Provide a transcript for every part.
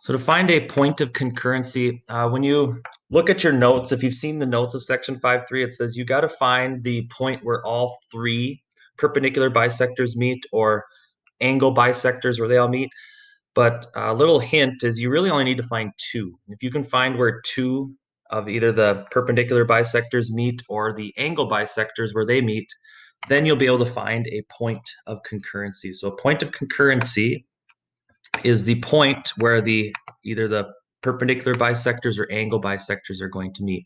So to find a point of concurrency, when you look at your notes, if you've seen the notes of section 5.3, it says you got to find the point where all three perpendicular bisectors meet or angle bisectors where they all meet. But a little hint is you really only need to find two. If you can find where two of either the perpendicular bisectors meet or the angle bisectors where they meet, then you'll be able to find a point of concurrency. So a point of concurrency is the point where either the perpendicular bisectors or angle bisectors are going to meet.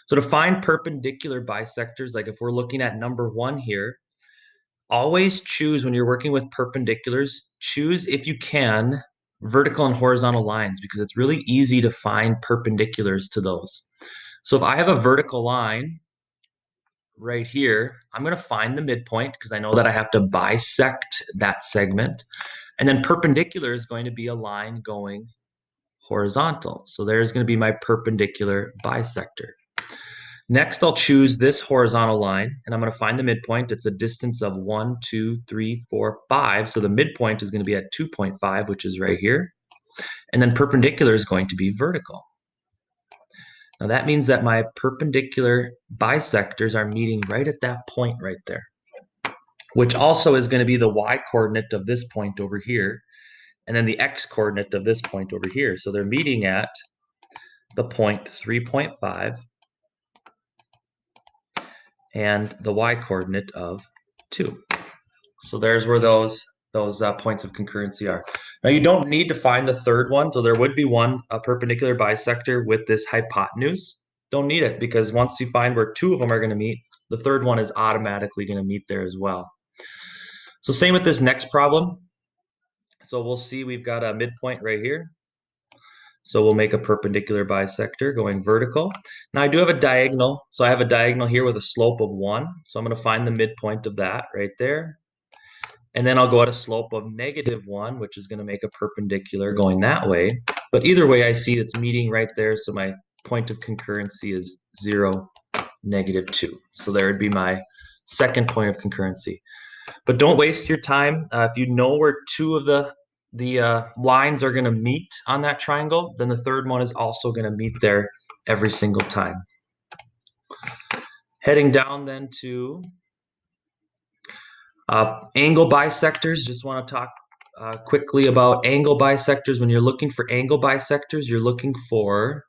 So to find perpendicular bisectors, like if we're looking at number 1 here, always choose when you're working with perpendiculars, choose if you can vertical and horizontal lines because it's really easy to find perpendiculars to those. So if I have a vertical line right here, I'm going to find the midpoint because I know that I have to bisect that segment. And then perpendicular is going to be a line going horizontal. So there's going to be my perpendicular bisector. Next, I'll choose this horizontal line, and I'm going to find the midpoint. It's a distance of 1, 2, 3, 4, 5. So the midpoint is going to be at 2.5, which is right here. And then perpendicular is going to be vertical. Now that means that my perpendicular bisectors are meeting right at that point right there, which also is going to be the y-coordinate of this point over here, and then the x-coordinate of this point over here. So they're meeting at the point 3.5 and the y-coordinate of 2. So there's where those points of concurrency are. Now you don't need to find the third one, so there would be one perpendicular bisector with this hypotenuse. Don't need it because once you find where two of them are going to meet, the third one is automatically going to meet there as well. So same with this next problem. So we'll see we've got a midpoint right here. So we'll make a perpendicular bisector going vertical. Now I do have a diagonal. So I have a diagonal here with a slope of 1. So I'm going to find the midpoint of that right there. And then I'll go at a slope of -1, which is going to make a perpendicular going that way. But either way, I see it's meeting right there. So my point of concurrency is 0, -2. So there would be my second point of concurrency. But don't waste your time. If you know where two of the lines are going to meet on that triangle, then the third one is also going to meet there every single time. Heading down then to angle bisectors. Just want to talk quickly about angle bisectors. When you're looking for angle bisectors, you're looking for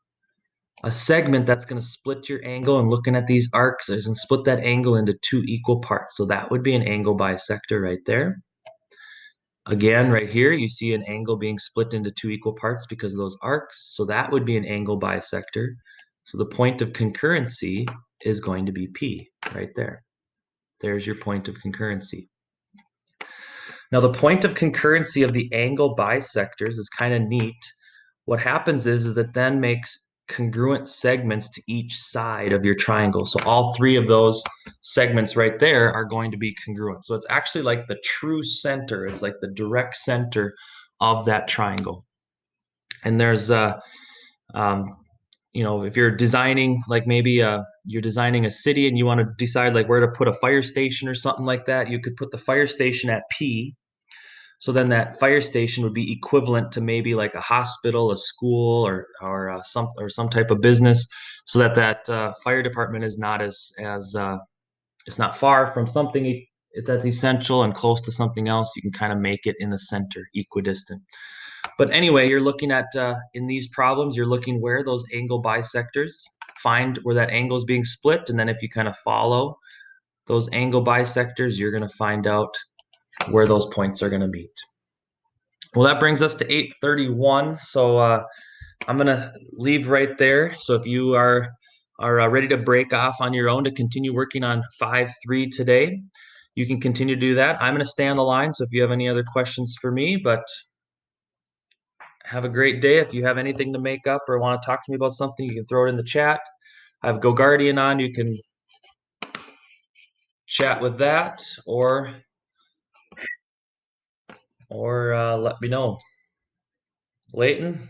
a segment that's going to split your angle, and looking at these arcs is going to split that angle into two equal parts. So that would be an angle bisector right there. Again, right here, you see an angle being split into two equal parts because of those arcs. So that would be an angle bisector. So the point of concurrency is going to be P right there. There's your point of concurrency. Now, the point of concurrency of the angle bisectors is kind of neat. What happens is that then makes congruent segments to each side of your triangle. So all three of those segments right there are going to be congruent. So it's actually like the true center. It's like the direct center of that triangle. And there's if you're designing, like maybe you're designing a city and you want to decide like where to put a fire station or something like that, you could put the fire station at P. So then that fire station would be equivalent to maybe like a hospital, a school, or some type of business, so that fire department is not it's not far from something that's essential and close to something else. You can kind of make it in the center, equidistant. But anyway, you're looking at in these problems, you're looking where those angle bisectors, find where that angle is being split, and then if you kind of follow those angle bisectors, you're going to find out where those points are going to meet. Well, that brings us to 8:31. So I'm going to leave right there. So if you are ready to break off on your own to continue working on 5.3 today, you can continue to do that. I'm going to stay on the line. So if you have any other questions for me, but have a great day. If you have anything to make up or want to talk to me about something, you can throw it in the chat. I have GoGuardian on. You can chat with that or let me know. Leighton?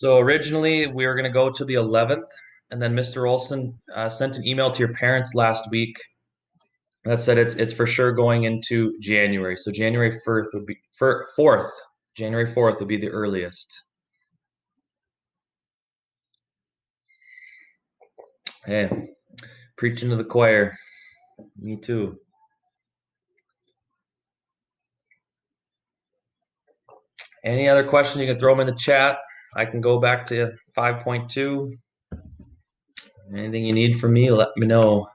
So originally we were going to go to the 11th, and then Mr. Olson sent an email to your parents last week that said it's for sure going into January. So January 4th would be 4th. January 4th would be the earliest. Hey, preaching to the choir. Me too. Any other questions, you can throw them in the chat. I can go back to 5.2. Anything you need from me, let me know.